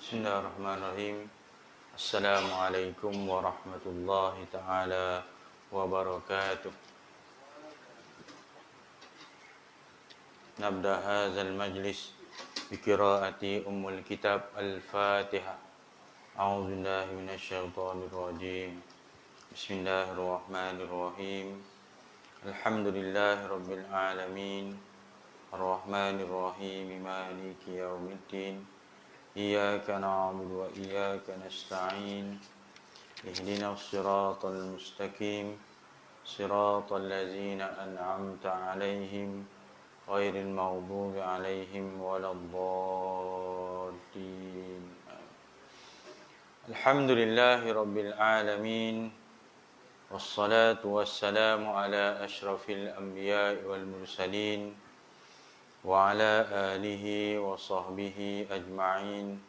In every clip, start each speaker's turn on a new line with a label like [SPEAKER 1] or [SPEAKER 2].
[SPEAKER 1] Bismillahirrahmanirrahim. Assalamualaikum warahmatullahi taala wabarakatuh. Nabda hadzal majlis bi qiraati ummul kitab al-Fatihah. A'udzu billahi minasyaitonir rajim. Bismillahirrahmanirrahim. Alhamdulillahi rabbil alamin. Ar-Rahmanir Rahim. Maliki yaumiddin. إياك نعبد وإياك نستعين اهدنا الصراط المستقيم صراط الذين أنعمت عليهم غير المغضوب عليهم ولا الضالين الحمد لله رب العالمين والصلاة والسلام على أشرف الأنبياء والمرسلين وعلى آله وصحبه أجمعين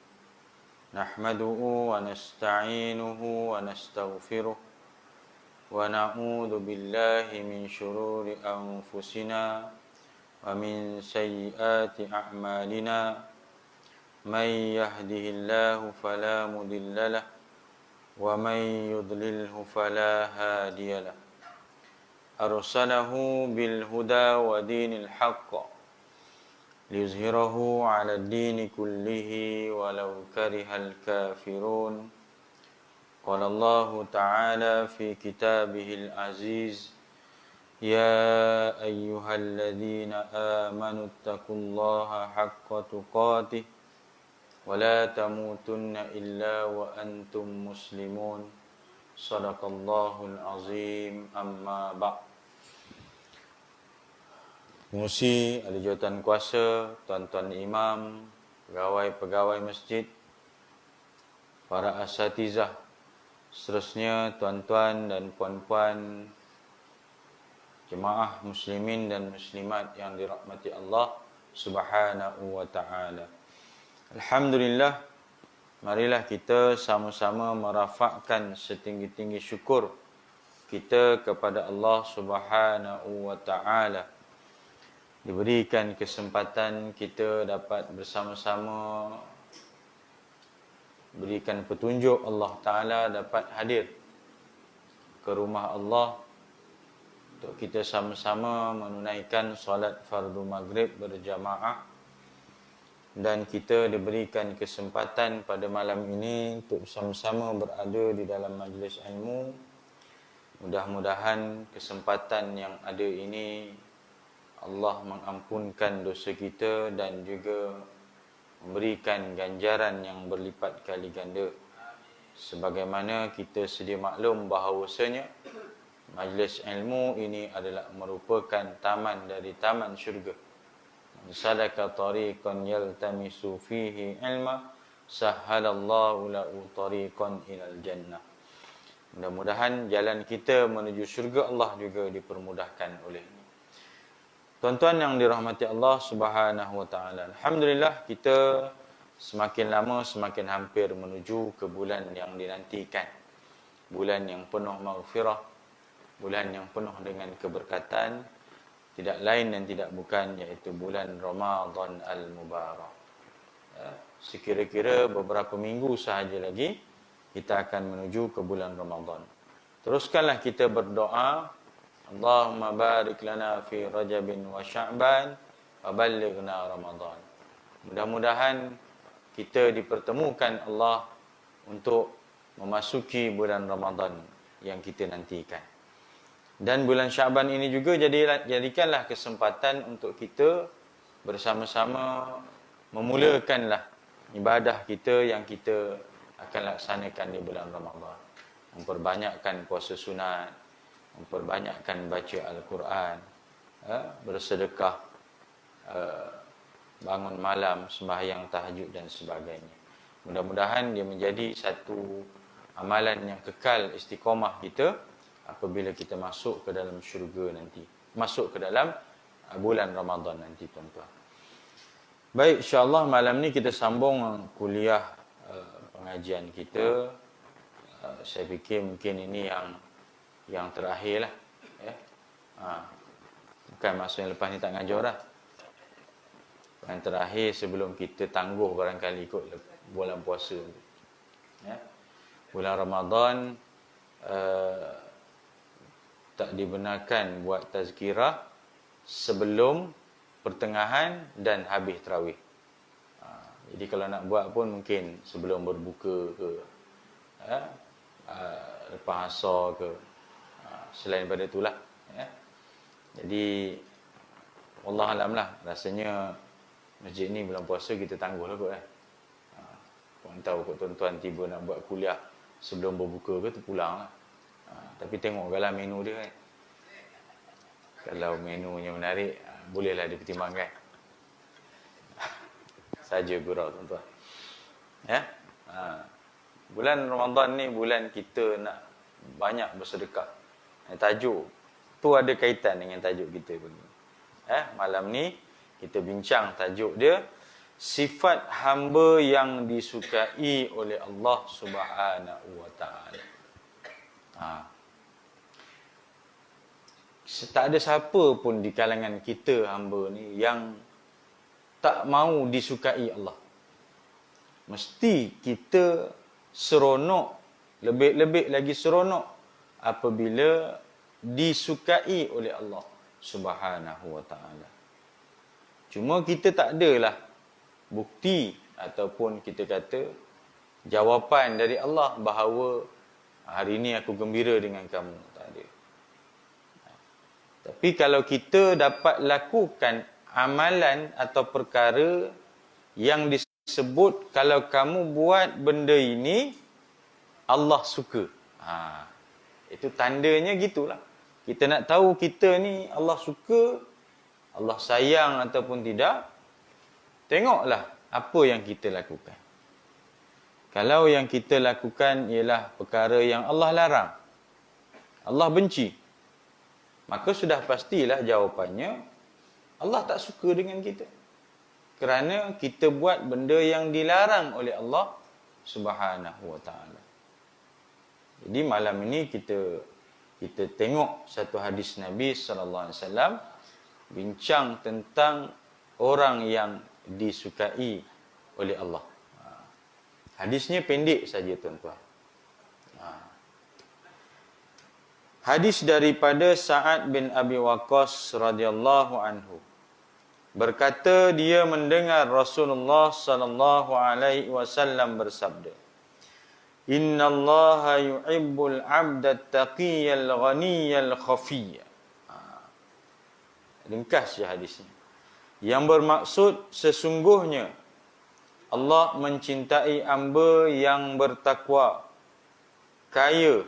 [SPEAKER 1] نحمده ونستعينه ونستغفره ونعوذ بالله من شرور أنفسنا ومن سيئات أعمالنا من يهده الله فلا مضل له ومن يضلله فلا هادي له أرسله بالهدى ودين الحق ليظهره على الدين كله ولو كره الكافرون قال الله تعالى في كتابه العزيز يا أيها الذين آمنوا اتقوا الله حق تقاته ولا تموتن إلا وأنتم مسلمون صدق الله العظيم أما بعد. Pengurusi, ahli jawatan kuasa, tuan-tuan imam, pegawai-pegawai masjid, para asatizah, seterusnya tuan-tuan dan puan-puan jemaah muslimin dan muslimat yang dirahmati Allah Subhanahu wa taala. Alhamdulillah, marilah kita sama-sama merafakkan setinggi-tinggi syukur kita kepada Allah Subhanahu wa taala. Diberikan kesempatan kita dapat bersama-sama berikan petunjuk Allah Ta'ala, dapat hadir ke rumah Allah untuk kita sama-sama menunaikan solat fardu maghrib berjamaah, dan kita diberikan kesempatan pada malam ini untuk bersama-sama berada di dalam majlis ilmu. Mudah-mudahan kesempatan yang ada ini Allah mengampunkan dosa kita dan juga memberikan ganjaran yang berlipat kali ganda. Sebagaimana kita sedia maklum bahawasanya majlis ilmu ini adalah merupakan taman dari taman syurga. Man salaka tariqan yaltamisu fihi ilma sahhalallahu lahu tariqan ilal jannah. Mudah-mudahan jalan kita menuju syurga Allah juga dipermudahkan olehnya. Tuan-tuan yang dirahmati Allah Subhanahu wa taala. Alhamdulillah, kita semakin lama semakin hampir menuju ke bulan yang dinantikan. Bulan yang penuh maghfirah, bulan yang penuh dengan keberkatan, tidak lain dan tidak bukan iaitu bulan Ramadan al-Mubarak. Sekira-kira beberapa minggu sahaja lagi kita akan menuju ke bulan Ramadan. Teruskanlah kita berdoa, Allahumma barik lana fi Rajabin wa Sya'ban wa ballighna Ramadan. Mudah-mudahan kita dipertemukan Allah untuk memasuki bulan Ramadan yang kita nantikan. Dan bulan Sya'ban ini juga jadikanlah kesempatan untuk kita bersama-sama memulakanlah ibadah kita yang kita akan laksanakan di bulan Ramadan. Memperbanyakkan puasa sunat, memperbanyakkan baca Al-Quran, bersedekah, bangun malam, sembahyang tahajud dan sebagainya. Mudah-mudahan dia menjadi satu amalan yang kekal istiqamah kita apabila kita masuk ke dalam syurga nanti, masuk ke dalam bulan Ramadan nanti, tuan-tuan. Baik, insya-Allah malam ni kita sambung kuliah pengajian kita. Saya fikir mungkin ini yang terakhir lah, ya. Bukan masa yang lepas ni tak ngajar dah. Yang terakhir sebelum kita tangguh barangkali ikut bulan puasa. Ya. Bulan Ramadan tak dibenarkan buat tazkirah sebelum pertengahan dan habis tarawih. Jadi kalau nak buat pun mungkin sebelum berbuka ke, lepas asar ke, selain daripada itulah. Ya. Jadi wallah alam lah, rasanya masjid ni bulan puasa kita tangguh lah kot. Korang tahu kot tuan-tuan tiba nak buat kuliah sebelum berbuka ke terpulang lah. Tapi tengoklah menu dia kan. Kalau menunya menarik, bolehlah dipertimbangkan. Saja gurau tuan-tuan. Ya. Bulan Ramadan ni bulan kita nak banyak bersedekah. Tajuk tu ada kaitan dengan tajuk kita pun. Malam ni kita bincang tajuk dia, sifat hamba yang disukai oleh Allah Subhanahu wa taala. Tak ada siapa pun di kalangan kita hamba ni yang tak mahu disukai Allah. Mesti kita seronok, lebih-lebih lagi seronok apabila disukai oleh Allah Subhanahu wa taala. Cuma kita tak adalah bukti ataupun kita kata jawapan dari Allah bahawa hari ini aku gembira dengan kamu. Tak ada. Tapi kalau kita dapat lakukan amalan atau perkara yang disebut kalau kamu buat benda ini Allah suka. Itu tandanya gitulah. Kita nak tahu kita ni Allah suka, Allah sayang ataupun tidak, tengoklah apa yang kita lakukan. Kalau yang kita lakukan ialah perkara yang Allah larang, Allah benci, maka sudah pastilah jawapannya Allah tak suka dengan kita. Kerana kita buat benda yang dilarang oleh Allah Subhanahu wa taala. Jadi malam ini kita tengok satu hadis Nabi sallallahu alaihi wasallam bincang tentang orang yang disukai oleh Allah. Hadisnya pendek saja tuan-tuan. Hadis daripada Sa'ad bin Abi Waqqas radhiyallahu anhu. Berkata dia mendengar Rasulullah sallallahu alaihi wasallam bersabda, "Innallaha yuhibbul 'abda at-taqiyyal ghaniyyal khafiyya." Ringkas je hadisnya. Yang bermaksud sesungguhnya Allah mencintai hamba yang bertakwa, kaya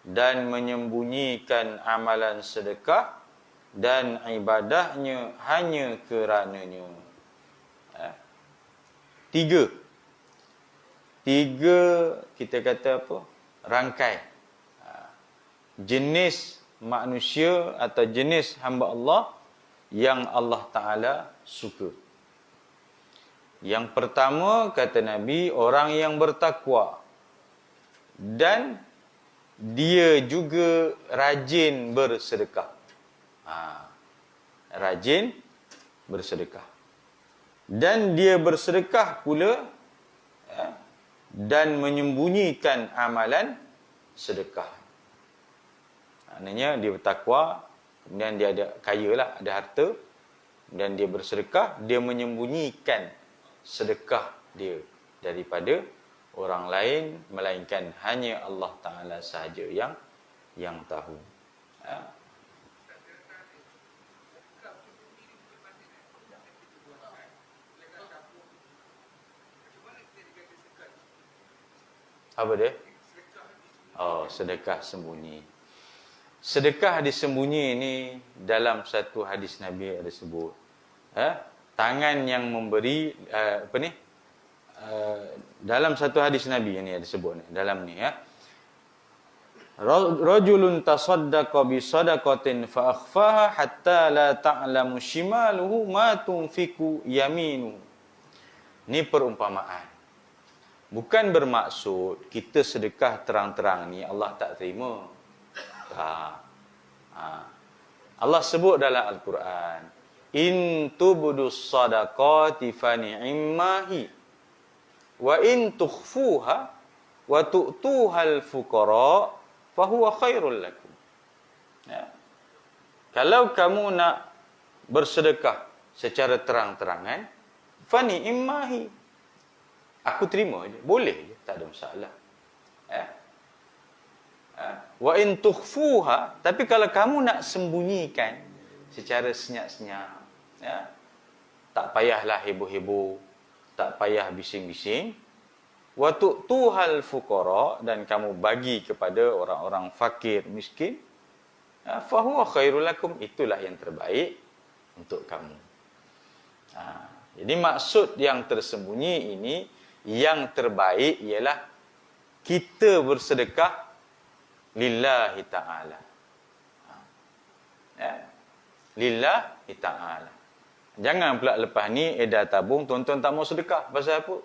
[SPEAKER 1] dan menyembunyikan amalan sedekah dan ibadahnya hanya kerananya. Tiga kita kata apa? Rangkai jenis manusia atau jenis hamba Allah yang Allah Ta'ala suka. Yang pertama kata Nabi, orang yang bertakwa dan dia juga rajin bersedekah. Rajin bersedekah. Dan dia bersedekah pula dan menyembunyikan amalan sedekah. Maknanya dia bertakwa, kemudian dia ada kaya lah, ada harta, dan dia bersedekah, dia menyembunyikan sedekah dia daripada orang lain, melainkan hanya Allah Ta'ala sahaja yang tahu. Apa dia? Sedekah sembunyi. Sedekah disembunyi ini dalam satu hadis Nabi ada sebut. Tangan yang memberi dalam satu hadis Nabi ini ada sebut dalam ni rajulun tasaddaqa bi sadaqatin fa akhfaha hatta la ta'lamu shimaluhu ma tunfiqu yaminu. Ni perumpamaan. Bukan bermaksud kita sedekah terang-terang ni Allah tak terima. Allah sebut dalam Al-Quran, in tubdus sadaqati fa ni'mahi wa in tukhfuha wa tu'tuhal fuqara fa huwa khairul lakum. Ya. Kalau kamu nak bersedekah secara terang-terangan, fani immahi, aku terima je, boleh je, tak ada masalah. Ya. Wa in tukhfuha, tapi kalau kamu nak sembunyikan secara senyap-senyap, ya, tak payahlah heboh-heboh, tak payah bising-bising. Wa tu'tuhal fuqara, dan kamu bagi kepada orang-orang fakir, miskin, fa huwa khairul lakum, itulah yang terbaik untuk kamu. Jadi maksud yang tersembunyi ini, yang terbaik ialah kita bersedekah lillahi ta'ala. Ya. Lillahi ta'ala. Jangan pula lepas ni edar tabung, tuan-tuan tak mau sedekah. Pasal apa?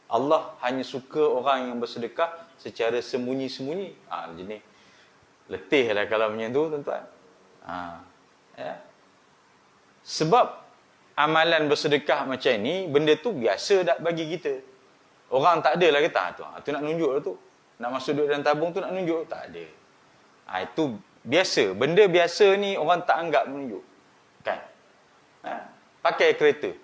[SPEAKER 1] Allah hanya suka orang yang bersedekah secara sembunyi-sembunyi. Jadi letih lah kalau macam tu, tuan-tuan. Ya. Sebab amalan bersedekah macam ni, benda tu biasa dah bagi kita. Orang tak adalah kata, tu nak nunjuk lah tu. Nak masuk duit dalam tabung tu nak nunjuk. Tak ada. Itu biasa. Benda biasa ni orang tak anggap menunjuk. Kan? Pakai kereta.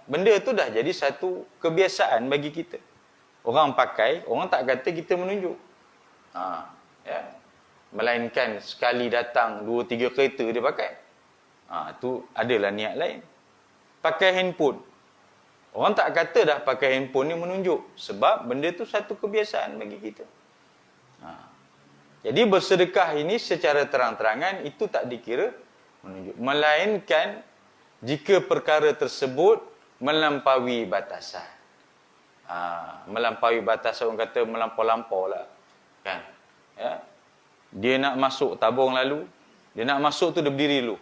[SPEAKER 1] Benda tu dah jadi satu kebiasaan bagi kita. Orang pakai, orang tak kata kita menunjuk. Ya. Melainkan sekali datang 2-3 kereta dia pakai. Tu adalah niat lain. Pakai handphone. Orang tak kata dah pakai handphone ni menunjuk. Sebab benda tu satu kebiasaan bagi kita. Jadi bersedekah ini secara terang-terangan itu tak dikira menunjuk. Melainkan jika perkara tersebut melampaui batasan. Melampaui batasan, orang kata melampau-lampau lah. Kan? Ya. Dia nak masuk tabung lalu, dia nak masuk tu dia berdiri dulu.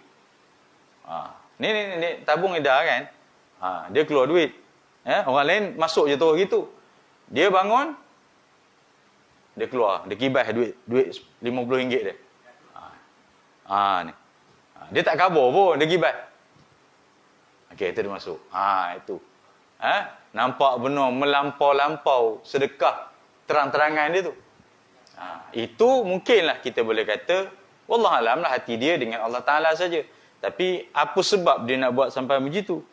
[SPEAKER 1] Ni tabung edar kan? Dia keluar duit. Orang lain masuk je terus gitu. Dia bangun, dia keluar, dia kibas duit RM50 dia. Ni. Dia tak kabur pun, dia kibas. Okey, itu dia masuk. Itu. Nampak benar melampau-lampau sedekah terang-terangan dia tu. Itu mungkinlah kita boleh kata wallahualam lah hati dia dengan Allah Ta'ala saja. Tapi apa sebab dia nak buat sampai begitu?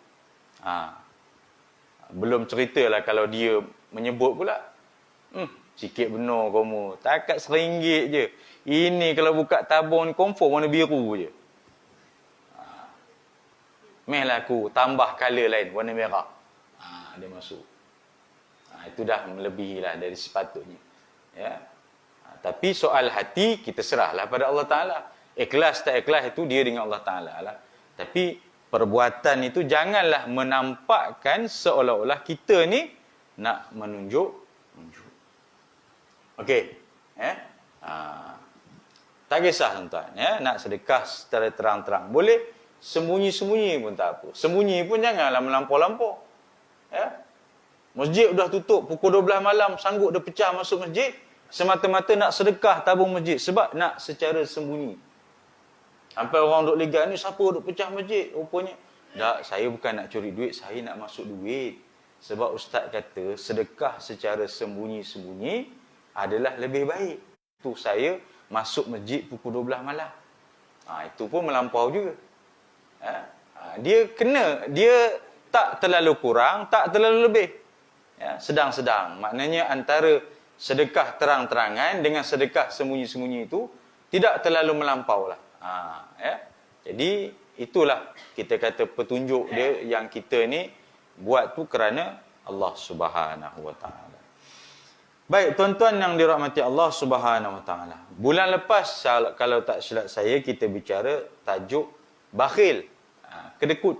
[SPEAKER 1] Belum ceritalah kalau dia menyebut pula, sikit benar kamu, takat RM1 je. Ini kalau buka tabung ni confirm warna biru je. Mehlah aku tambah color lain, warna merah. Dia masuk. Itu dah melebihilah dari sepatutnya. Ya. Tapi soal hati, kita serahlah pada Allah Ta'ala. Ikhlas tak ikhlas itu dia dengan Allah Ta'ala lah. Tapi perbuatan itu janganlah menampakkan seolah-olah kita ni nak menunjuk. Okey. Tak kisah tuan-tuan. Nak sedekah secara terang-terang. Boleh sembunyi-sembunyi pun tak apa. Sembunyi pun janganlah melampau-lampau. Masjid dah tutup pukul 12 malam, sanggup dia pecah masuk masjid. Semata-mata nak sedekah tabung masjid. Sebab nak secara sembunyi. Sampai orang duk ligat ni, siapa duk pecah masjid? Rupanya, tak, saya bukan nak curi duit, saya nak masuk duit. Sebab ustaz kata, sedekah secara sembunyi-sembunyi adalah lebih baik. Itu saya masuk masjid pukul 12 malam. Itu pun melampau juga. Dia tak terlalu kurang, tak terlalu lebih. Sedang-sedang. Maknanya antara sedekah terang-terangan dengan sedekah sembunyi-sembunyi itu tidak terlalu melampau lah. Jadi itulah kita kata petunjuk dia yang kita ni buat tu kerana Allah Subhanahu Wa Taala. Baik tuan-tuan yang dirahmati Allah Subhanahu Wa Taala. Bulan lepas kalau tak silap saya kita bicara tajuk bakhil, kedekut.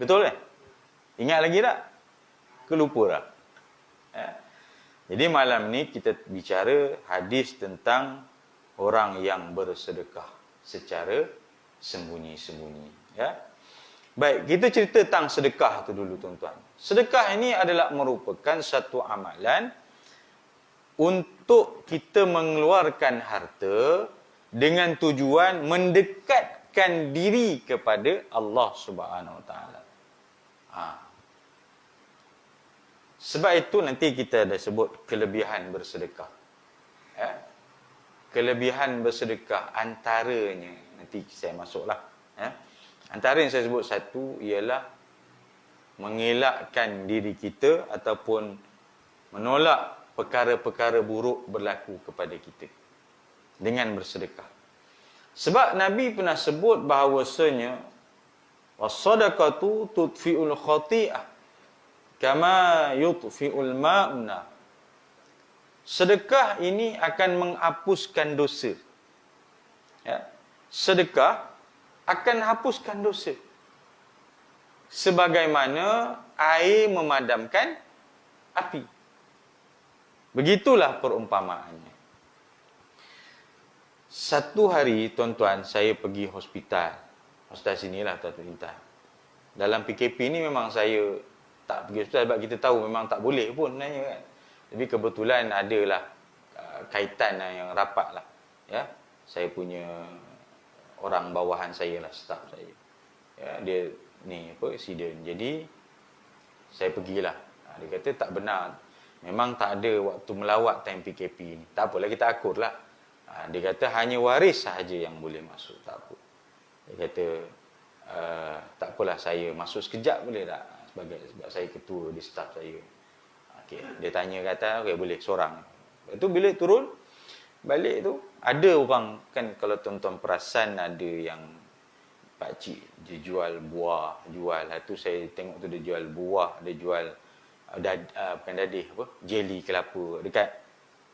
[SPEAKER 1] Betul kan? Ingat lagi tak? Kelupa dah. Jadi malam ni kita bicara hadis tentang orang yang bersedekah secara sembunyi-sembunyi. Baik, kita cerita tentang sedekah tu dulu tuan-tuan. Sedekah ini adalah merupakan satu amalan untuk kita mengeluarkan harta dengan tujuan mendekatkan diri kepada Allah Subhanahu Wa Taala. Sebab itu nanti kita ada sebut kelebihan bersedekah. Ya? Kelebihan bersedekah antaranya, nanti saya masuklah. Ya? Antara yang saya sebut satu ialah mengelakkan diri kita ataupun menolak perkara-perkara buruk berlaku kepada kita dengan bersedekah. Sebab Nabi pernah sebut bahawasanya was-sadaqatu tudfi'ul khati'ah kama yudfi'ul ma'una. Sedekah ini akan menghapuskan dosa. Ya. Sedekah akan hapuskan dosa. Sebagaimana air memadamkan api. Begitulah perumpamaannya. Satu hari, tuan-tuan, saya pergi hospital. Hospital sinilah, tuan-tuan. Dalam PKP ni memang saya tak pergi hospital sebab kita tahu memang tak boleh pun sebenarnya kan. Tapi kebetulan adalah kaitan yang rapat lah. Ya, saya punya orang bawahan saya lah, staf saya. Ya, dia ni apa, accident. Jadi saya pergilah. Dia kata tak benar. Memang tak ada waktu melawat time PKP ni. Tak apalah, kita akurlah. Dia kata hanya waris sahaja yang boleh masuk. Tak apa. Dia kata tak apalah, saya masuk sekejap boleh tak? Sebab saya ketua di staf saya. Okay. Dia tanya, kata okay, boleh seorang. Lepas tu bila turun balik tu, ada orang kan, kalau tuan-tuan perasan ada yang pakcik dia jual buah, jual. Tu saya tengok tu dia jual buah, dia jual bukan dadih, apa, jeli kelapa dekat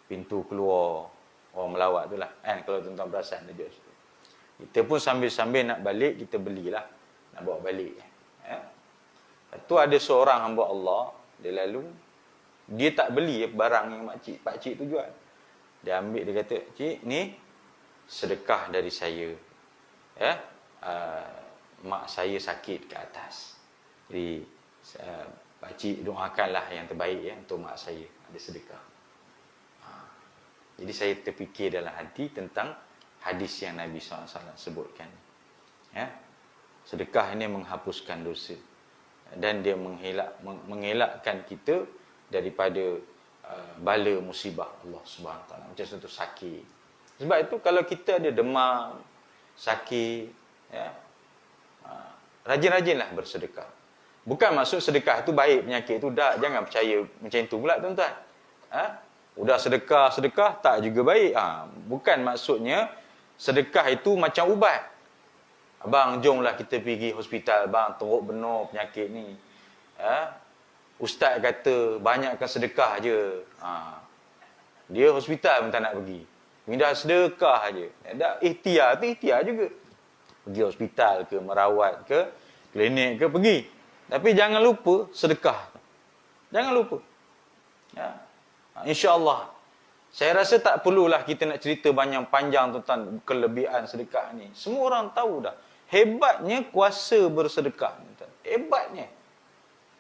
[SPEAKER 1] pintu keluar orang melawat tu lah kan, kalau tuan-tuan perasan dia jual situ. Kita pun sambil-sambil nak balik, kita belilah, nak bawa balik. Tu ada seorang hamba Allah, dia lalu, dia tak beli barang yang pakcik tu jual. Dia ambil, dia kata, cik, ni sedekah dari saya. Ya, mak saya sakit ke atas. Jadi pakcik doakanlah yang terbaik ya untuk mak saya, ada sedekah. Jadi saya terfikir dalam hati tentang hadis yang Nabi SAW sebutkan. Ya, sedekah ini menghapuskan dosa dan dia mengelakkan kita daripada bala musibah Allah Subhanahu Taala. Macam contoh sakit. Sebab itu kalau kita ada demam, sakit, ya, rajin-rajinlah bersedekah. Bukan maksud sedekah tu baik penyakit tu, dah, jangan percaya macam tu pula tuan-tuan. Udah sedekah tak juga baik. Bukan maksudnya sedekah itu macam ubat. Abang, jomlah kita pergi hospital, bang, teruk benar penyakit ni. Ustaz kata banyakkan sedekah je. Dia hospital pun tak nak pergi. Minta sedekah je. Ikhtiar tu ikhtiar juga. Pergi hospital ke, merawat ke, klinik ke, pergi. Tapi jangan lupa sedekah. Jangan lupa. Ya. InsyaAllah. Saya rasa tak perlulah kita nak cerita banyak panjang tentang kelebihan sedekah ni. Semua orang tahu dah. Hebatnya kuasa bersedekah. Hebatnya.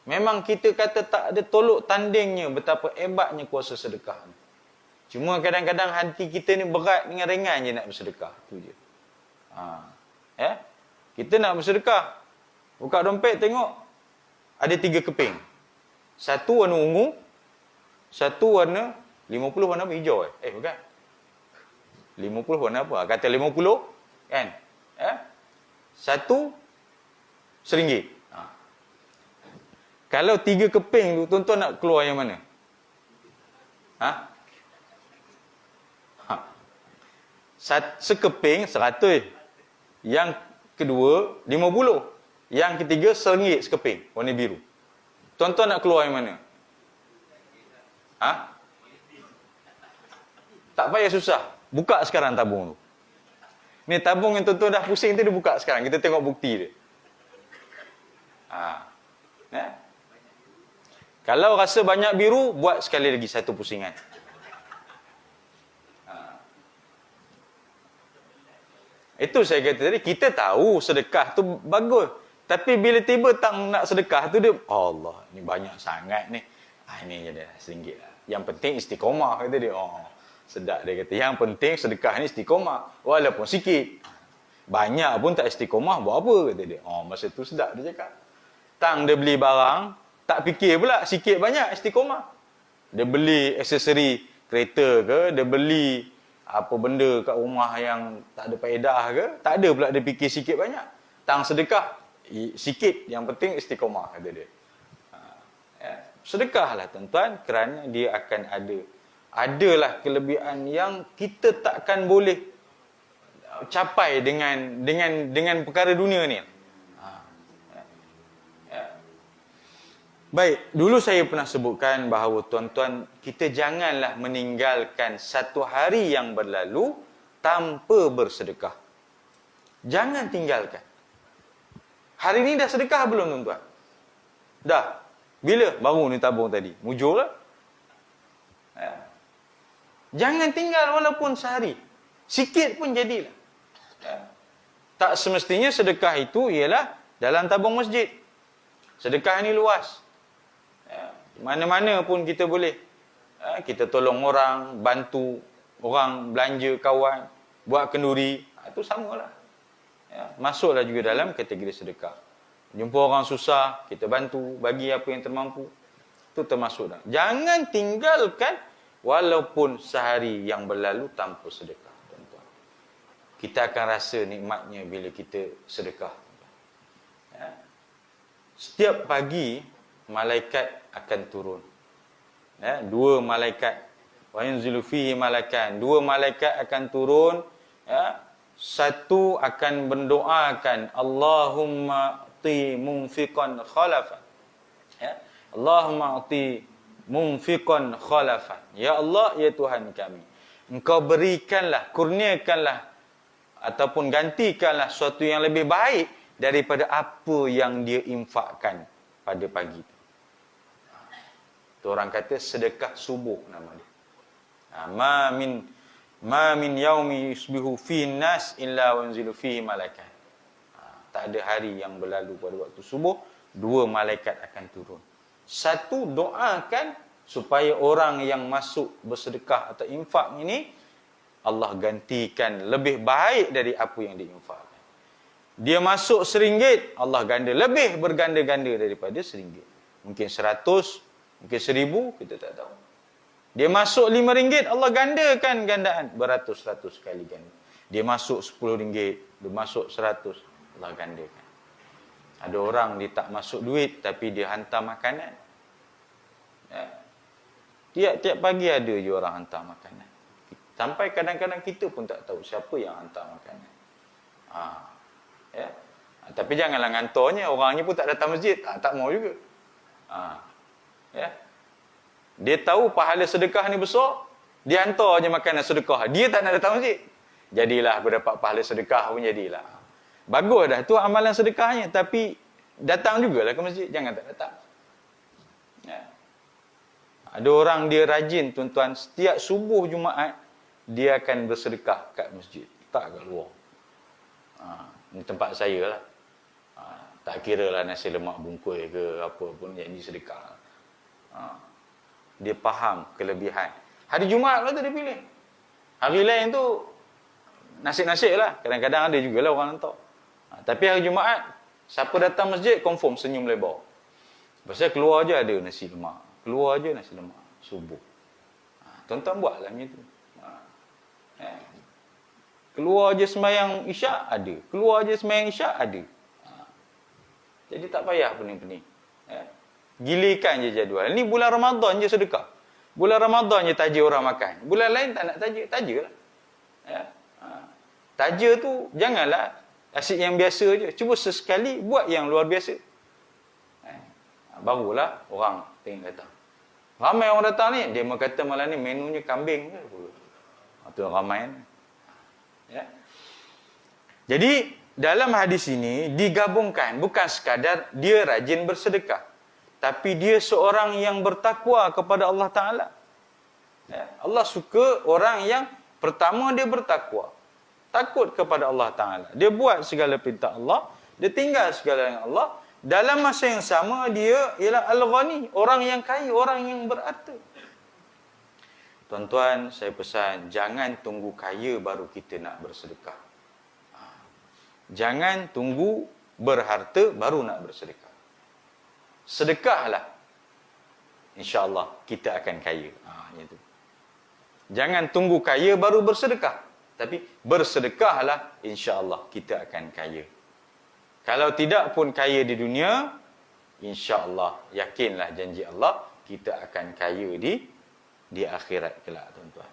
[SPEAKER 1] Memang kita kata tak ada tolok tandingnya betapa hebatnya kuasa sedekah ni. Cuma kadang-kadang hati kita ni berat dengan ringan je nak bersedekah. Itu je. Ya? Kita nak bersedekah. Buka dompet tengok. Ada 3 keping. Satu warna ungu. Satu warna 50 warna apa? Hijau bukan. 50 warna apa? Kata 50 kan? Satu RM1. Kalau 3 keping tu, tuan-tuan nak keluar yang mana? Sekeping 100. Yang kedua 50. Yang ketiga RM1 sekeping, warna biru. Tuan-tuan nak keluar yang mana? Tak payah susah. Buka sekarang tabung tu. Ni tabung yang tuan-tuan dah pusing tu, dia buka sekarang. Kita tengok bukti dia. Kalau rasa banyak biru, buat sekali lagi satu pusingan. Itu saya kata tadi, kita tahu sedekah tu bagus. Tapi bila tiba tak nak sedekah tu, dia, Allah, ni banyak sangat ni. Ini je dah RM1 lah. Yang penting istiqomah, kata dia. Sedap dia kata. Yang penting sedekah ni istiqomah. Walaupun sikit. Banyak pun tak istiqomah, buat apa, kata dia. Masa tu sedap dia cakap. Tang dia beli barang, tak fikir pula sikit banyak istiqomah. Dia beli aksesori kereta ke, dia beli apa benda kat rumah yang tak ada faedah ke, tak ada pula dia fikir sikit banyak. Tang sedekah sikit, yang penting istiqomah kata dia. Ya. Sedekahlah tuan-tuan, kerana dia akan adalah kelebihan yang kita takkan boleh capai dengan perkara dunia ni. Baik, dulu saya pernah sebutkan bahawa tuan-tuan, kita janganlah meninggalkan satu hari yang berlalu tanpa bersedekah. Jangan tinggalkan. Hari ni dah sedekah belum tuan-tuan? Dah. Bila? Baru ni tabung tadi. Mujur lah. Ya. Jangan tinggal walaupun sehari. Sikit pun jadilah. Ya. Tak semestinya sedekah itu ialah dalam tabung masjid. Sedekah ni luas. Ya. Mana-mana pun kita boleh. Ya. Kita tolong orang, bantu orang belanja kawan, buat kenduri. Itu samalah. Ya. Masuklah juga dalam kategori sedekah. Jumpa orang susah, kita bantu, bagi apa yang termampu. Itu termasuk dah. Jangan tinggalkan walaupun sehari yang berlalu tanpa sedekah, tuan-tuan. Kita akan rasa nikmatnya bila kita sedekah. Ya. Setiap pagi, malaikat akan turun. Ya, 2 malaikat. Wa yanzilu fihi malakan. 2 malaikat akan turun. Ya. Satu akan mendoakan, Allahumma ati munfiqan khalafan. Ya. Allahumma ati munfiqan khalafan. Ya Allah, ya Tuhan kami, Engkau berikanlah, kurniakanlah ataupun gantikanlah sesuatu yang lebih baik daripada apa yang dia infakkan pada pagi itu. Itu orang kata sedekah subuh nama dia. Ma min yaumi yusbihu fihi nas illa wanzilu fihi malaikat. Tak ada hari yang berlalu pada waktu subuh 2 malaikat akan turun. Satu, doakan supaya orang yang masuk bersedekah atau infak ini Allah gantikan lebih baik dari apa yang diinfakkan. Dia masuk RM1, Allah ganda lebih berganda-ganda daripada RM1. Mungkin 100, mungkin 1000, kita tak tahu. Dia masuk RM5, Allah gandakan gandaan beratus-ratus kali ganda. Dia masuk RM10, dia masuk 100, Allah gandakan. Ada orang dia tak masuk duit tapi dia hantar makanan. Ya. Tiap-tiap pagi ada je orang hantar makanan. Sampai kadang-kadang kita pun tak tahu siapa yang hantar makanan. Ya. Tapi janganlah ngantornya, orangnya pun tak datang masjid, tak mau juga. Ya. Dia tahu pahala sedekah ni besar, dia hantar je makanan sedekah, dia tak nak datang masjid. Jadilah aku dapat pahala sedekah pun jadilah. Bagus dah tu amalan sedekahnya, tapi datang jugalah ke masjid, jangan tak datang. Ya. Ada orang dia rajin tuan-tuan, setiap subuh Jumaat dia akan bersedekah kat masjid, tak kat luar. Ini tempat saya lah. Tak kira lah nasi lemak bungkus ke apa pun, jadi sedekah. Dia faham kelebihan. Hari Jumaat lah tu dia pilih. Hari lain tu nasib-nasib lah. Kadang-kadang ada jugalah orang hantar. Tapi hari Jumaat, siapa datang masjid, confirm senyum lebar. Pasal keluar je ada nasi lemak. Keluar je nasi lemak. Subuh. Tuan-tuan buatlah macam tu. Keluar je sembahyang isyak, ada. Keluar je sembahyang isyak, ada. Jadi tak payah pening-pening. Gilikan je jadual. Ni bulan Ramadan je sedekah. Bulan Ramadan je taja orang makan. Bulan lain tak nak taja. Taja lah. Taja tu, janganlah asyik yang biasa je. Cuba sesekali buat yang luar biasa. Barulah orang tengok datang. Ramai orang datang ni, dia kata malam ni menunya kambing ke. Itu ramai ni. Ya. Jadi, dalam hadis ini digabungkan, bukan sekadar dia rajin bersedekah, tapi dia seorang yang bertakwa kepada Allah Ta'ala. Ya. Allah suka orang yang pertama dia bertakwa, takut kepada Allah Ta'ala. Dia buat segala perintah Allah, dia tinggal segala yang Allah. Dalam masa yang sama dia ialah Al-Ghani, orang yang kaya, orang yang berharta. Tuan-tuan, saya pesan, jangan tunggu kaya baru kita nak bersedekah. Jangan tunggu berharta baru nak bersedekah. Sedekahlah insya-Allah kita akan kaya. Itu. Jangan tunggu kaya baru bersedekah, tapi bersedekahlah, insya-Allah kita akan kaya. Kalau tidak pun kaya di dunia, insya-Allah yakinlah janji Allah kita akan kaya di akhirat kelak, tuan-tuan.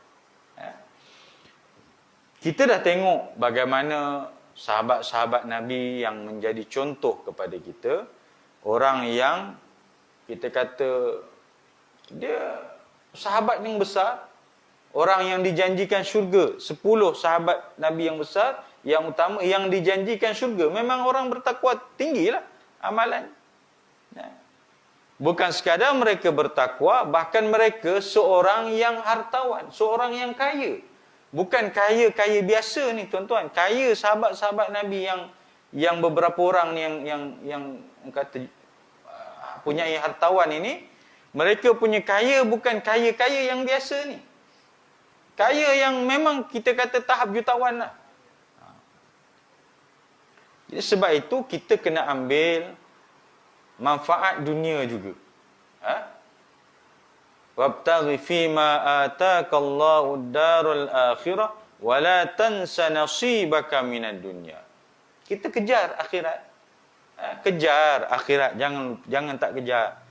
[SPEAKER 1] Kita dah tengok bagaimana sahabat-sahabat Nabi yang menjadi contoh kepada kita, orang yang kita kata dia sahabat yang besar, orang yang dijanjikan syurga, 10 sahabat Nabi yang besar, yang utama, yang dijanjikan syurga. Memang orang bertakwa tinggilah amalan. Bukan sekadar mereka bertakwa, bahkan mereka seorang yang hartawan, seorang yang kaya. Bukan kaya biasa ni, tuan-tuan. Kaya sahabat-sahabat Nabi yang beberapa orang yang kata punya hartawan ini, mereka punya kaya bukan kaya yang biasa ni. Kaya yang memang kita kata tahap jutawan lah. Jadi sebab itu kita kena ambil manfaat dunia juga. Wabtaghi fima ataakallahu ad-darul akhirah wa la tansa nasibaka minad dunya. Kita kejar akhirat. Kejar akhirat, jangan tak kejar.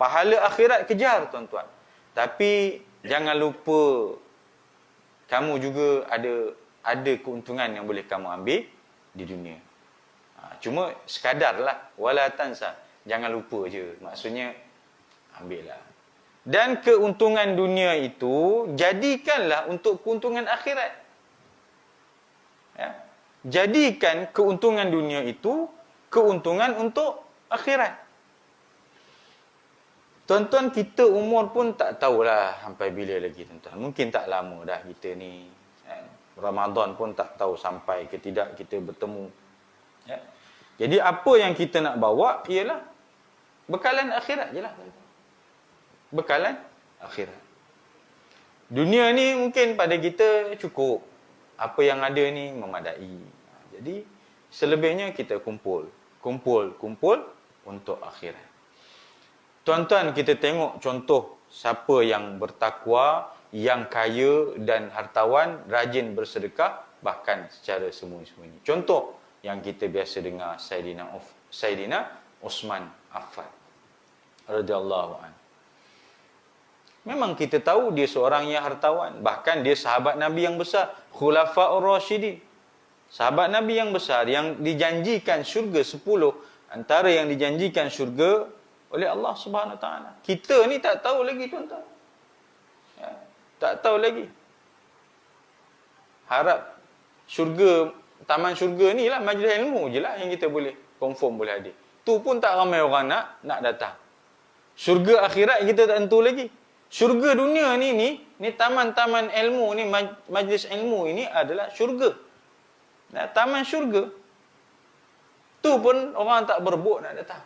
[SPEAKER 1] Pahala akhirat kejar, tuan-tuan. Tapi jangan lupa kamu juga ada keuntungan yang boleh kamu ambil di dunia. Cuma sekadarlah, wala tansa, jangan lupa je. Maksudnya ambillah. Dan keuntungan dunia itu jadikanlah untuk keuntungan akhirat. Jadikan keuntungan dunia itu keuntungan untuk akhirat. Tuan-tuan, kita umur pun tak tahulah sampai bila lagi, tuan-tuan. Mungkin tak lama dah kita ni. Ramadan pun tak tahu sampai ke tidak kita bertemu. Jadi apa yang kita nak bawa ialah bekalan akhirat je lah. Bekalan akhirat. Dunia ni mungkin pada kita cukup. Apa yang ada ni memadai. Jadi selebihnya kita kumpul untuk akhirat. Tuan-tuan, kita tengok contoh siapa yang bertakwa, yang kaya dan hartawan, rajin bersedekah, bahkan secara sembunyi-sembunyi. Contoh yang kita biasa dengar, Saidina Uthman Affan radhiyallahu anhu. Memang kita tahu dia seorang yang hartawan, bahkan dia sahabat Nabi yang besar, Khulafaur Rasyidin. Sahabat Nabi yang besar yang dijanjikan syurga 10 antara yang dijanjikan syurga oleh Allah Subhanahu Wa Taala. Kita ni tak tahu lagi, tuan-tuan. Tak tahu lagi. Harap syurga, taman syurga ni lah, majlis ilmu je lah yang kita boleh confirm boleh hadir. Tu pun tak ramai orang nak datang. Syurga akhirat kita tak tentu lagi. Syurga dunia ni taman-taman ilmu ni, majlis ilmu ini adalah syurga. Taman syurga. Tu pun orang tak berebut nak datang.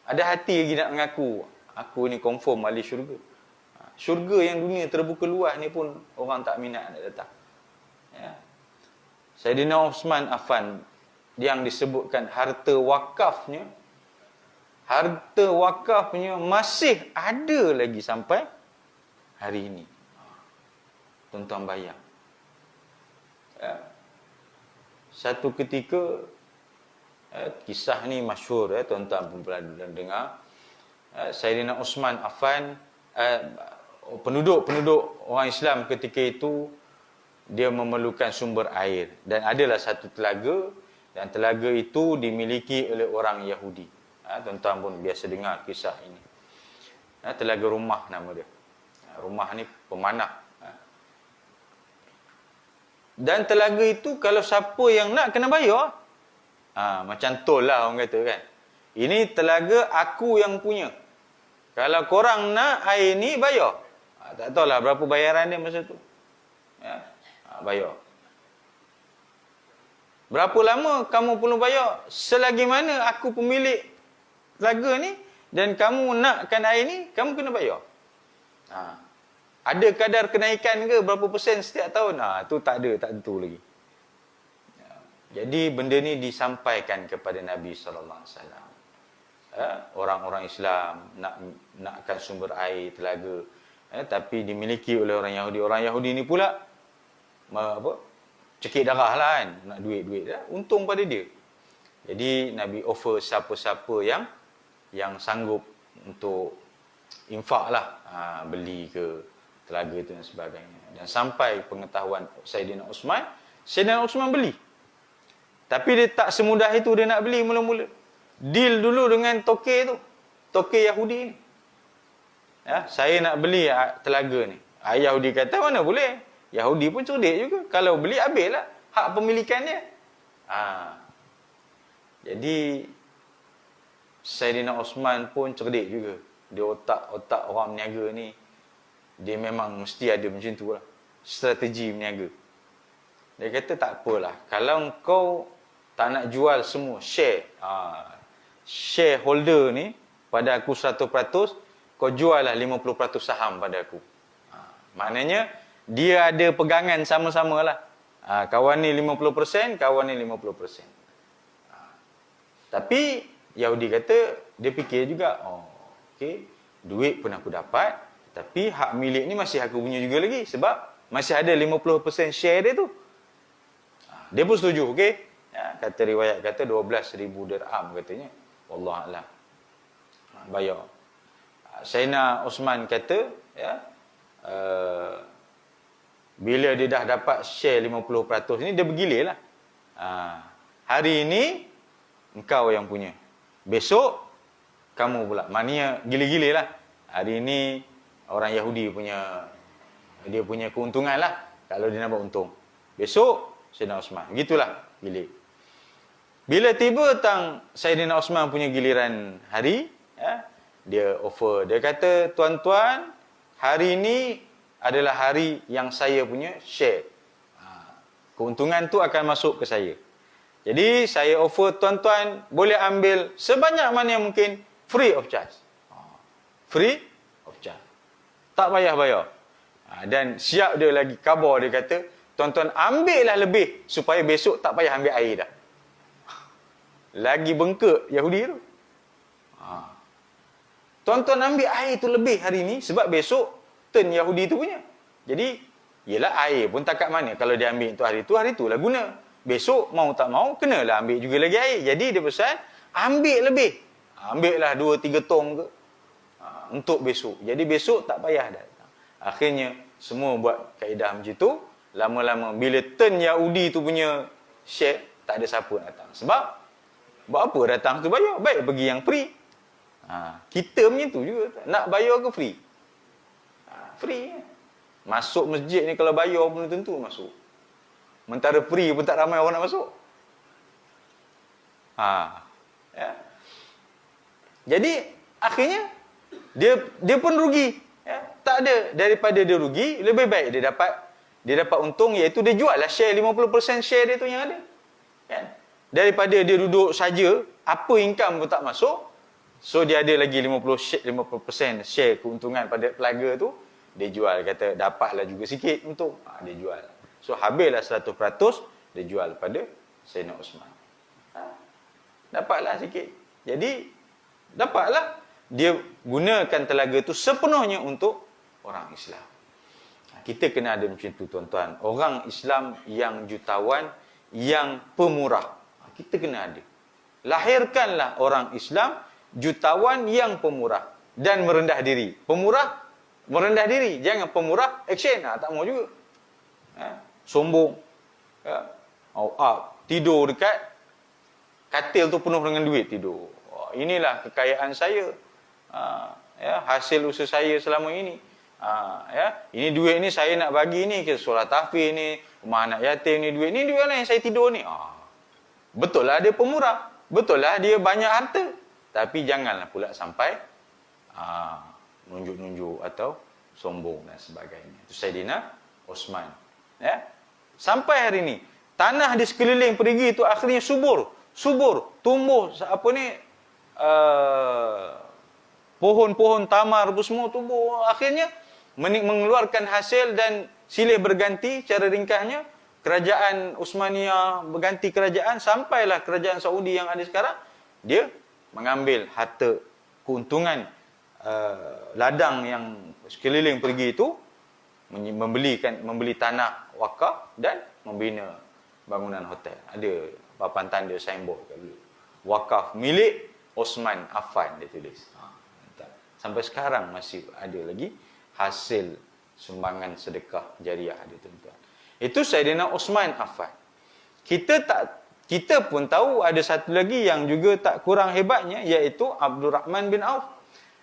[SPEAKER 1] Ada hati lagi nak mengaku, aku ni confirm ahli syurga. Syurga yang dunia terbuka luas ni pun orang tak minat nak datang. Saidina Uthman Affan yang disebutkan harta wakafnya masih ada lagi sampai hari ini. Tuan-tuan bayang. Satu ketika, kisah ni masyhur, tuan-tuan pun pernah dengar. Saidina Uthman Affan, penduduk orang Islam ketika itu, dia memerlukan sumber air. Dan adalah satu telaga, dan telaga itu dimiliki oleh orang Yahudi. Tuan-tuan pun biasa dengar kisah ini. Telaga Rumah nama dia. Rumah ni pemanah. Dan telaga itu kalau siapa yang nak kena bayar. Macam tol lah orang kata kan. Ini telaga aku yang punya. Kalau korang nak air ni bayar. Tak tahulah berapa bayaran dia masa tu. Bayar. Berapa lama kamu perlu bayar? Selagi mana aku pemilik telaga ni dan kamu nakkan air ni, kamu kena bayar. Ada kadar kenaikan ke berapa persen setiap tahun? Tu tak ada, tak tentu lagi. Jadi benda ni disampaikan kepada Nabi sallallahu alaihi wasallam. orang-orang Islam nakkan sumber air telaga, tapi dimiliki oleh orang Yahudi. Orang Yahudi ni pula cekik darah lah kan, nak duit-duit dah, untung pada dia. Jadi Nabi offer siapa-siapa yang sanggup untuk infak lah, beli ke telaga tu dan sebagainya. Dan sampai pengetahuan Sayyidina Osman beli. Tapi dia tak semudah itu dia nak beli mula-mula. Deal dulu dengan toke tu, toke Yahudi ni. Saya nak beli telaga ni. Yahudi kata mana boleh. Yahudi pun cerdik juga. Kalau beli habislah hak pemilikan dia. Jadi Sayyidina Osman pun cerdik juga. Dia otak orang berniaga ni, dia memang mesti ada macam tu lah, strategi berniaga. Dia kata tak apalah, kalau kau tak nak jual semua, shareholder ni pada aku 100%, kau jual lah 50% saham pada aku. Maknanya dia ada pegangan sama-sama lah. Kawan ni 50%, kawan ni 50%. Tapi Yahudi kata, dia fikir juga, okey, duit pun aku dapat, tapi hak milik ni masih aku punya juga lagi, sebab masih ada 50% share dia tu. Dia pun setuju, okey. Kata riwayat kata 12,000 dirham katanya. Wallahualam. Bayar. Sayyidina Osman kata, bila dia dah dapat share 50% ni, dia bergilir lah. Hari ini engkau yang punya, besok kamu pula. Maknanya gila-gila lah. Hari ini orang Yahudi punya, dia punya keuntungan lah, kalau dia nampak untung. Besok Sayyidina Osman. Begitulah gilir. Bila tiba tang Sayyidina Osman punya giliran hari, dia offer. Dia kata, tuan-tuan, hari ini adalah hari yang saya punya share. Keuntungan tu akan masuk ke saya. Jadi saya offer tuan-tuan boleh ambil sebanyak mana yang mungkin, free of charge. Free of charge. Tak payah bayar. Dan siap dia lagi khabar, dia kata, tuan-tuan ambillah lebih supaya besok tak payah ambil air dah. Lagi bengkak Yahudi tu. Tuan-tuan ambil air tu lebih hari ni sebab besok turn Yahudi tu punya. Jadi, yelah air pun tak kat mana. Kalau dia ambil untuk hari tu lah guna. Besok mau tak mau kenalah ambil juga lagi air. Jadi dia pesan ambil lebih. Ambil lah 2-3 tong ke untuk besok. Jadi besok tak payah dah. Akhirnya semua buat kaedah macam tu. Lama-lama bila turn Yahudi tu punya share, tak ada siapa datang. Sebab buat apa datang tu bayar? Baik pergi yang free. Kita macam tu juga. Nak bayar ke free? Free. Masuk masjid ni kalau bayar pun tentu masuk. Mentara free pun tak ramai orang nak masuk. Jadi akhirnya dia pun rugi. Tak ada, daripada dia rugi, lebih baik dia dapat untung, iaitu dia jual lah share 50% share dia tu yang ada. Kan? Daripada dia duduk saja, apa income pun tak masuk. So dia ada lagi 50% share keuntungan pada pelaga tu, dia jual, kata dapatlah juga sikit untung. Dia jual. So habislah 100%, dia jual pada Sayyidina Osman. Dapatlah sikit. Jadi dapatlah, dia gunakan telaga tu sepenuhnya untuk orang Islam. Kita kena ada macam tu tuan-tuan. Orang Islam yang jutawan, yang pemurah. Kita kena ada. Lahirkanlah orang Islam jutawan yang pemurah dan merendah diri. Pemurah, merendah diri. Jangan pemurah, action. Tak mau juga. Sombong. Tidur dekat katil tu penuh dengan duit, tidur. Inilah kekayaan saya. Hasil usaha saya selama ini. Ini duit ni saya nak bagi ni ke solat tahfiz ni, rumah anak yatim ni, duit lah yang saya tidur ni. Betul lah dia pemurah, betul lah dia banyak harta, tapi janganlah pula sampai nunjuk-nunjuk atau sombong dan sebagainya. Itu Sayyidina Osman. Sampai hari ni tanah di sekeliling perigi itu akhirnya subur, tumbuh pohon-pohon tamar pun semua tumbuh. Akhirnya mengeluarkan hasil dan silih berganti. Cara ringkasnya, kerajaan Uthmaniyah berganti kerajaan, sampailah kerajaan Saudi yang ada sekarang. Dia mengambil harta keuntungan ladang yang sekeliling pergi itu, membeli tanah wakaf dan membina bangunan hotel. Ada papan tanda signboard kat dulu. Wakaf milik Osman Affan, dia tulis. Sampai sekarang masih ada lagi hasil sumbangan sedekah jariah dia, tuan-tuan. Itu Saidina Osman Affan. Kita pun tahu ada satu lagi yang juga tak kurang hebatnya, iaitu Abdul Rahman bin Auf.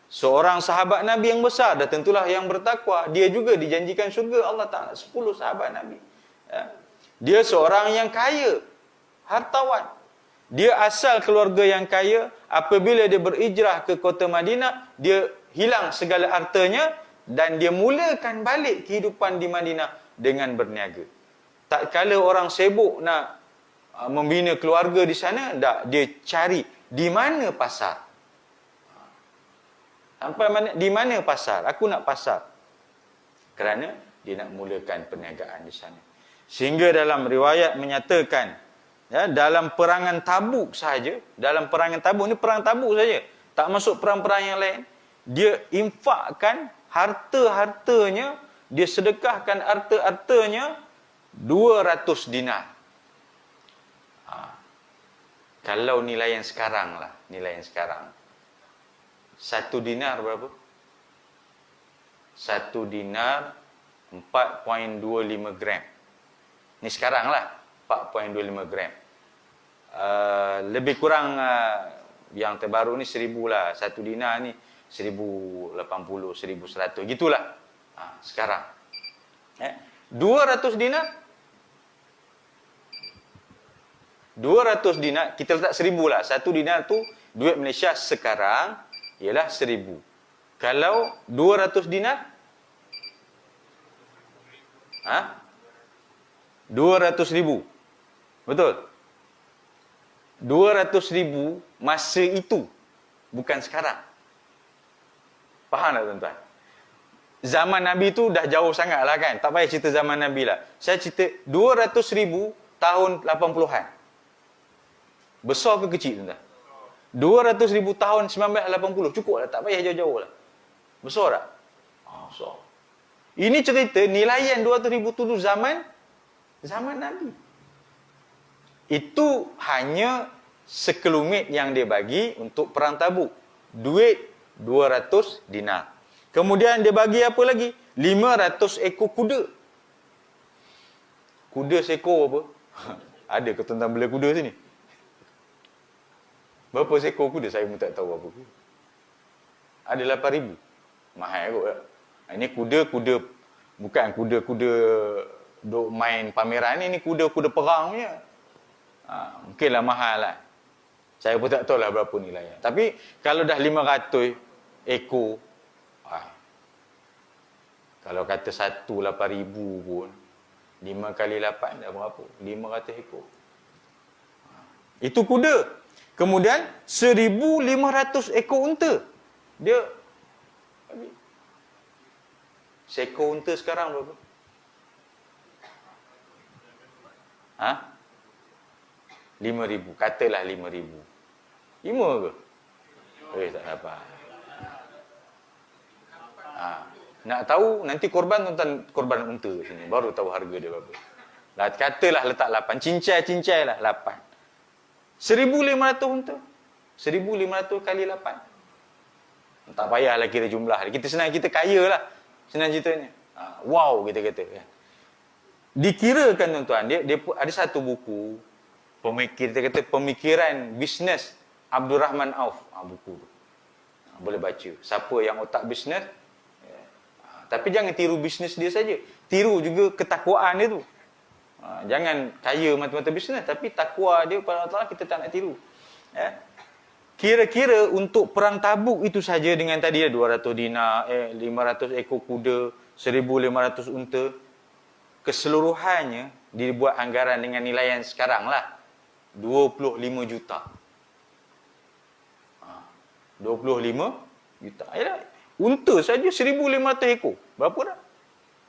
[SPEAKER 1] Seorang sahabat Nabi yang besar, dan tentulah yang bertakwa. Dia juga dijanjikan syurga Allah Ta'ala, 10 sahabat Nabi. Dia seorang yang kaya, hartawan. Dia asal keluarga yang kaya. Apabila dia berhijrah ke kota Madinah, dia hilang segala hartanya dan dia mulakan balik kehidupan di Madinah dengan berniaga. Tak kala orang sibuk nak membina keluarga di sana, dia cari di mana pasar. Sampai mana, di mana pasar? Aku nak pasar. Kerana dia nak mulakan perniagaan di sana. Sehingga dalam riwayat menyatakan, dalam perangan Tabuk saja, dalam perangan Tabuk, ni perang Tabuk saja, tak masuk perang-perang yang lain, dia infakkan harta-hartanya, dia sedekahkan harta-hartanya 200 dinar. Kalau nilai yang sekarang lah, nilai yang sekarang. 1 dinar berapa? 1 dinar 4.25 gram. Ni sekarang lah, 4.25 gram. Lebih kurang yang terbaru ni 1000 lah. 1 dinar ni 1080, 1100, gitulah. Sekarang. 200 dinar. 200 dinar, kita letak 1000 lah. 1 dinar tu duit Malaysia sekarang ialah 1000. Kalau 200 dinar, 200,000. Betul? 200,000 masa itu, bukan sekarang. Faham tak, tuan-tuan? Zaman Nabi tu dah jauh sangat lah kan. Tak payah cerita zaman Nabi lah. Saya cerita 200,000 tahun 80-an. Besar ke kecil, tuan-tuan? 200,000 tahun 1980. Cukup lah, tak payah jauh-jauh lah. Besar tak? Besar. Ini cerita nilaian 200,000 tu zaman Nabi. Itu hanya sekelumit yang dia bagi untuk perang Tabuk. Duit 200 dinar. Kemudian dia bagi apa lagi? 500 ekor kuda. Kuda seekor apa? Ada ke tuan-tuan bela kuda sini? Berapa seekor kuda? Saya pun tak tahu apa. Ada 8,000. Mahal kot tak? Ini kuda-kuda, bukan kuda-kuda duk main pameran ni kuda-kuda perang punya. Mungkinlah mahal lah. Saya pun tak tahu lah berapa nilainya. Tapi kalau dah 500 ekor, kalau kata 8,000 pun, 5 kali 8 dah berapa? 500 ekor. Itu kuda. Kemudian 1,500 ekor unta. Dia seekor unta sekarang berapa? 5,000. Katalah 5,000. 5 ke? Tak dapat. Nak tahu nanti korban, tuan-tuan, korban unta sini baru tahu harga dia berapa. Katalah letak 8. Cincai lah 8. 1,500 unta. 1,500 kali 8. Tak payahlah kira jumlah. Kita senang, kita kaya lah. Senang ceritanya. Wow, kita kata kan. Dikirakan, tuan-tuan, dia ada satu buku kita kata pemikiran bisnes Abdul Rahman Auf. Buku tu boleh baca. Siapa yang otak bisnes, tapi jangan tiru bisnes dia saja, tiru juga ketakwaan dia tu. Jangan kaya mata-mata bisnes, tapi takwa dia kepada Allah Ta'ala kita tak nak tiru. Kira-kira untuk perang Tabuk itu saja dengan tadi 200 dinar, 500 ekor kuda, 1,500 unta, keseluruhannya dibuat anggaran dengan nilai yang sekarang lah 25 juta. 25 juta. Yalah, unta saja 1,500 ekor. Berapa dah?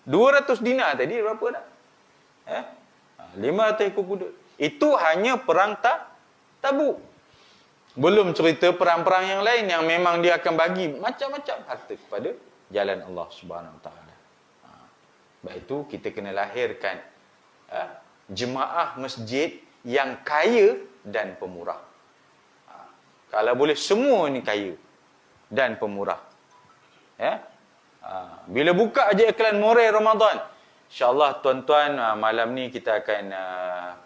[SPEAKER 1] 200 dinar tadi berapa dah? 500 ekor kuda. Itu hanya perang Tabuk. Belum cerita perang-perang yang lain yang memang dia akan bagi macam-macam harta kepada jalan Allah Subhanahu Wa Taala. Sebab itu kita kena lahirkan jemaah masjid yang kaya dan pemurah. Kalau boleh semua ni kaya dan pemurah. Ya. Bila buka aja iklan Moray Ramadan, insya-Allah tuan-tuan, malam ni kita akan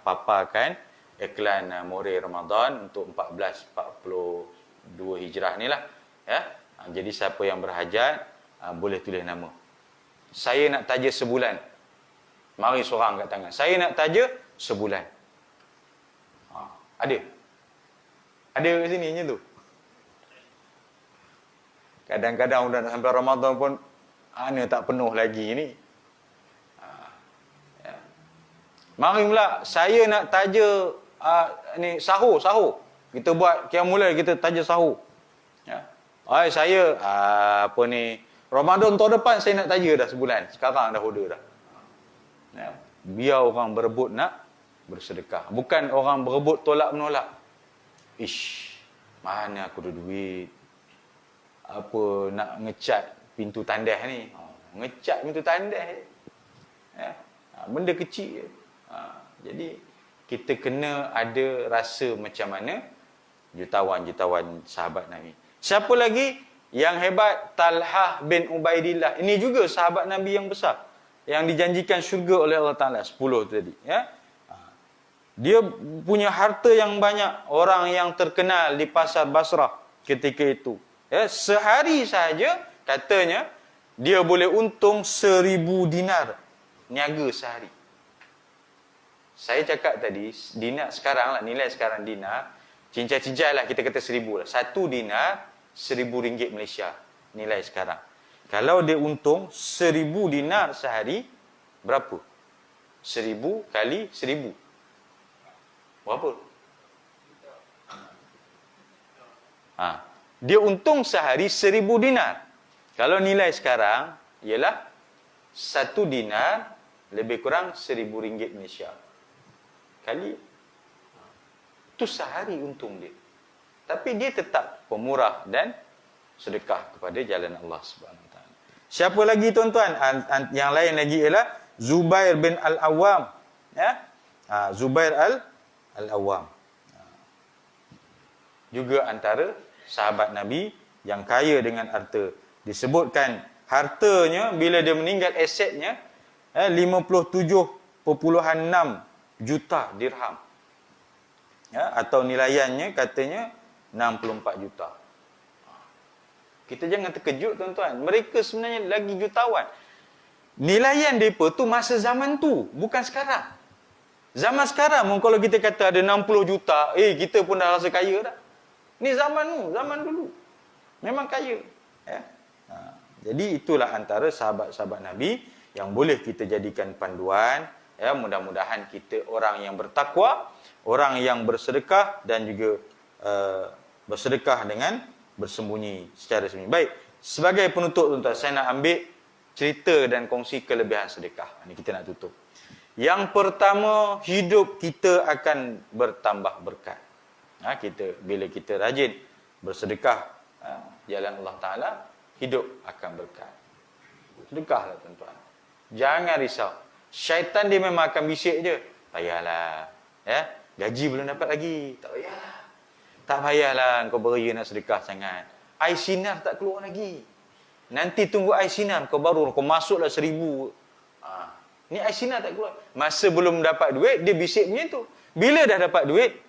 [SPEAKER 1] paparkan iklan Moray Ramadan untuk 1442 Hijrah ni lah. Ya. Jadi siapa yang berhajat boleh tulis nama. Saya nak taja sebulan. Mari seorang kat tangan. Saya nak taja sebulan. Ada? Ada kat sini macam tu? Kadang-kadang dah sampai Ramadan pun ana tak penuh lagi ni. Ya. Mari pula saya nak taja ni sahur. Kita buat qiyamul kita taja sahur. Ya. Saya apa ni Ramadan tahun depan saya nak taja dah sebulan. Sekarang dah order dah. Ya. Biar orang berebut nak bersedekah. Bukan orang berebut tolak menolak. Mana aku ada duit. Apa nak ngecat pintu tandas ni. Ngecat pintu tandas. Ya. Benda kecil. Jadi kita kena ada rasa macam mana jutawan-jutawan sahabat Nabi. Siapa lagi yang hebat? Talhah bin Ubaidillah. Ini juga sahabat Nabi yang besar, yang dijanjikan syurga oleh Allah Ta'ala. 10 tadi. Ya? Dia punya harta yang banyak. Orang yang terkenal di pasar Basrah ketika itu. Ya? Sehari saja katanya dia boleh untung 1000 dinar. Niaga sehari. Saya cakap tadi, dinar sekarang lah, nilai sekarang dinar. Cincai-cincai lah, kita kata 1000 lah. 1 dinar, 1000 ringgit Malaysia. Nilai sekarang. Kalau dia untung 1000 dinar sehari, berapa? 1000 kali 1000. Berapa? Dia untung sehari 1000 dinar. Kalau nilai sekarang, ialah 1 dinar lebih kurang 1000 ringgit Malaysia. Kali. Itu sehari untung dia. Tapi dia tetap pemurah dan sedekah kepada jalan Allah Subhanahu Wa Taala. Siapa lagi tuan-tuan? Yang lain lagi ialah Zubair bin Al-Awwam. Ya? Zubair Al-Awwam. Juga antara sahabat Nabi yang kaya dengan harta. Disebutkan hartanya bila dia meninggal, asetnya 57.6 juta dirham. Ya, atau nilaiannya katanya 64 juta. Kita jangan terkejut tuan-tuan. Mereka sebenarnya lagi jutawan. Nilaian mereka tu masa zaman tu, bukan sekarang. Zaman sekarang kalau kita kata ada 60 juta, kita pun dah rasa kaya dah. Ni zaman dulu. Memang kaya. Ya? Jadi itulah antara sahabat-sahabat Nabi yang boleh kita jadikan panduan. Ya, mudah-mudahan kita orang yang bertakwa, orang yang bersedekah dan juga bersedekah dengan bersembunyi secara sembunyi. Baik, sebagai penutup tuan-tuan, saya nak ambil cerita dan kongsi kelebihan sedekah. Ini kita nak tutup. Yang pertama, hidup kita akan bertambah berkat. Bila kita rajin bersedekah jalan Allah Ta'ala, hidup akan berkat. Sedekahlah tuan-tuan. Jangan risau. Syaitan dia memang akan bisik je. Tak payahlah. Ya? Gaji belum dapat lagi. Tak payahlah. Tak payahlah kau beria nak sedekah sangat. Air sinar tak keluar lagi. Nanti tunggu air sinar kau baru kau masuklah 1000. Ni air sinar tak keluar. Masa belum dapat duit, dia bisik punya tu. Bila dah dapat duit,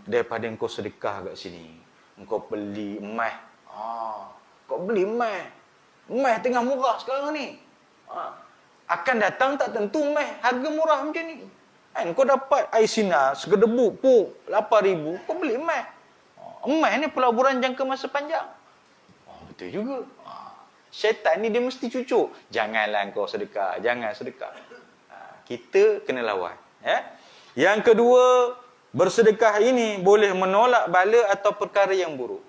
[SPEAKER 1] daripada engkau sedekah kat sini, engkau beli emas. Kau beli emas. Emas tengah murah sekarang ni. Akan datang tak tentu emas harga murah macam ni. Kau dapat air sinar segedebuk pun 8,000, kau beli emas. Emas ni pelaburan jangka masa panjang. Betul juga. Syaitan ni dia mesti cucuk. Janganlah kau sedekah, jangan sedekah. Kita kena lawan. Ya? Yang kedua, bersedekah ini boleh menolak bala atau perkara yang buruk.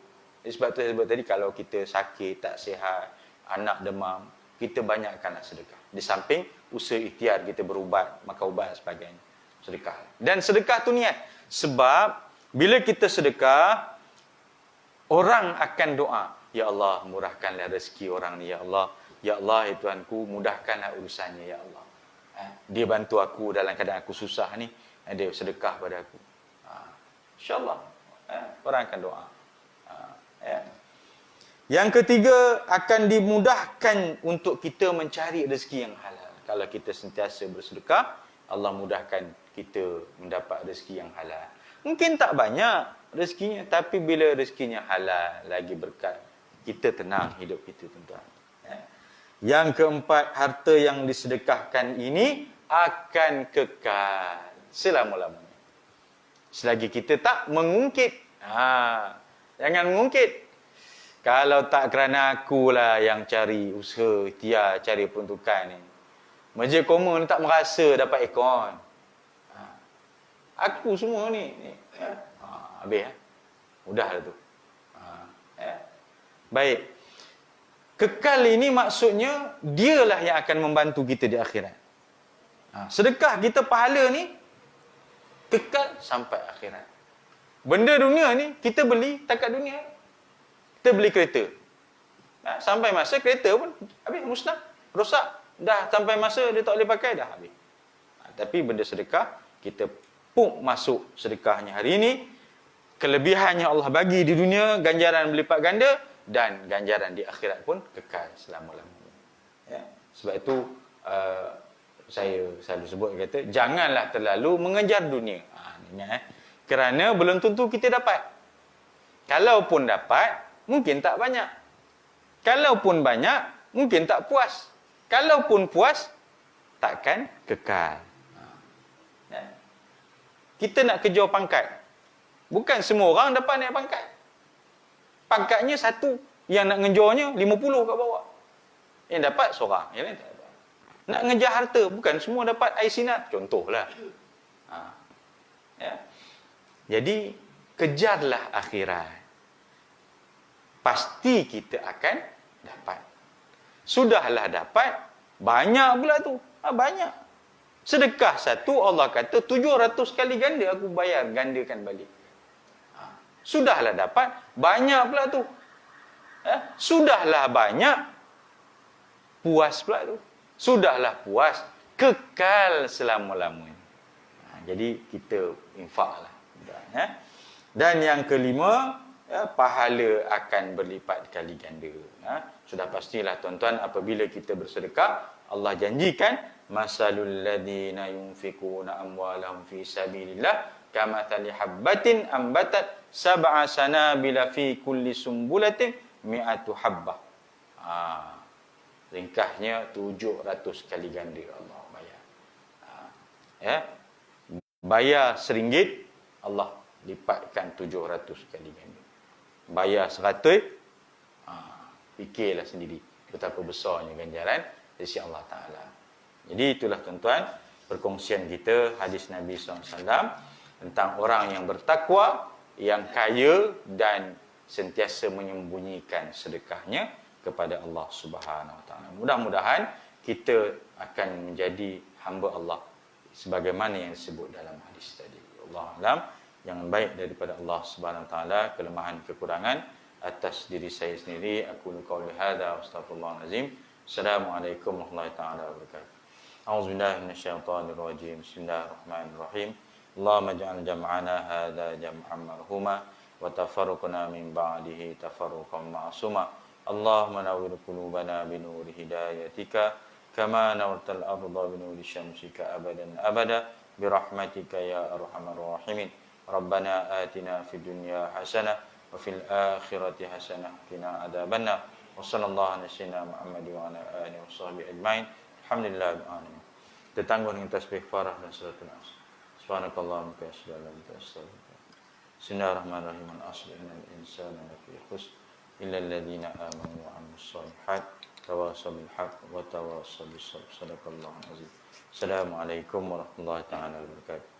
[SPEAKER 1] Sebab tu saya sebut tadi, kalau kita sakit, tak sihat, anak demam, kita banyakkanlah sedekah. Di samping usaha ikhtiar kita berubat, makan ubat dan sebagainya. Sedekah. Dan sedekah tu niat. Sebab Bila kita sedekah, orang akan doa, ya Allah, murahkanlah rezeki orang ni, ya Allah. Ya Allah, ya Tuhanku, mudahkanlah urusannya, ya Allah. Dia bantu aku dalam keadaan aku susah ni, dia sedekah pada aku. InsyaAllah, orang akan doa. Yang ketiga, akan dimudahkan untuk kita mencari rezeki yang halal. Kalau kita sentiasa bersedekah, Allah mudahkan kita mendapat rezeki yang halal. Mungkin tak banyak rezekinya, tapi bila rezekinya halal, lagi berkat, kita tenang hidup kita, tuan-tuan. Yang keempat, harta yang disedekahkan ini akan kekal selama-lamanya. Selagi kita tak mengungkit. Jangan mengungkit. Kalau tak kerana akulah yang cari usaha, ikhtiar, cari peruntukan ni, Masjid Koma ni tak merasa dapat ikon. Aku semua ni. Habis. Mudah lah tu. Baik. Kekal ini maksudnya, dialah yang akan membantu kita di akhirat. Sedekah kita pahala ni, kekal sampai akhirat. Benda dunia ni, kita beli takat dunia. Kita beli kereta. Sampai masa kereta pun habis, musnah, rosak. Dah sampai masa dia tak boleh pakai, dah habis. Tapi benda sedekah, kita pump masuk sedekahnya hari ini, kelebihannya Allah bagi di dunia, ganjaran berlipat ganda, dan ganjaran di akhirat pun kekal selama-lamanya. Sebab itu saya selalu sebut, kata janganlah terlalu mengejar dunia. Kerana belum tentu kita dapat. Kalaupun dapat, mungkin tak banyak. Kalaupun banyak, mungkin tak puas. Kalaupun puas, takkan kekal. Kita nak kejar pangkat. Bukan semua orang dapat naik pangkat. Pangkatnya satu, yang nak ngejarnya 50 kat bawah. Yang dapat seorang, yang lain tak dapat. Nak ngejar harta, bukan semua dapat air sinar, contohlah. Jadi, kejarlah akhirat. Pasti kita akan dapat. Sudahlah dapat, banyak pula tu. Banyak. Sedekah satu, Allah kata 700 kali ganda aku bayar, gandakan balik. Sudahlah dapat, banyak pula tu. Sudahlah banyak, puas pula tu. Sudahlah puas, kekal selama-lamanya. Jadi kita infaklah. Dan yang kelima, pahala akan berlipat kali ganda. Sudah pastilah tuan-tuan, apabila kita bersedekah, Allah janjikan, masalul ladzina yunfikuna amwalahum fi sabilillah kamathali habbatin ambatat sab'a sanabila fi kulli sumbulatin mi'atu habbah. Ringkasnya 700 kali ganda Allah bayar. Bayar RM1, Allah lipatkan 700 kali ganda. Bayar 100, fikirlah sendiri betapa besarnya ganjaran dari sisi Allah Ta'ala. Jadi itulah tuan-tuan, perkongsian kita hadis Nabi SAW tentang orang yang bertakwa, yang kaya dan sentiasa menyembunyikan sedekahnya kepada Allah Subhanahu Wa Ta'ala. Mudah-mudahan kita akan menjadi hamba Allah sebagaimana yang disebut dalam hadis tadi. Allah alam, yang baik daripada Allah Subhanahu Wa Ta'ala, kelemahan kekurangan atas diri saya sendiri. Aku qauli hadza wa astaghfirullahal azim. Assalamualaikum warahmatullahi taala wabarakatuh. A'udzubillahi minasyaitonir rajim. Bismillahirrahmanirrahim. Allahumma ij'al jam'ana hadza jam'an marhuma wa tafarruqna min ba'dihi tafarruqan ma'suma. Allahumma nawwir qulubana bi nuri hidayatika kama nawwartal arda bi nuri syamsika abadan abada bi rahmatika ya arhamar rahimin. Rabbana atina fid dunya hasanah wa fil akhirati hasanah qina adzabannar. Wa sallallahu ala sayyidina Muhammad wa ala alihi washabbihi ajmain. Alhamdulillahil alamin. Tetangguh dengan tasbih farah dan salatul asr. Subhanakallahumma wa bihamdika. Bismillahirrahmanirrahim. Al-asr innal insana lafi khusr illa alladhina amanu wa 'amilus shalihat tawasaw bil haqq wa tawasaw bis sabr. Sadaqallahul azim. Assalamualaikum warahmatullahi taala wabarakatuh.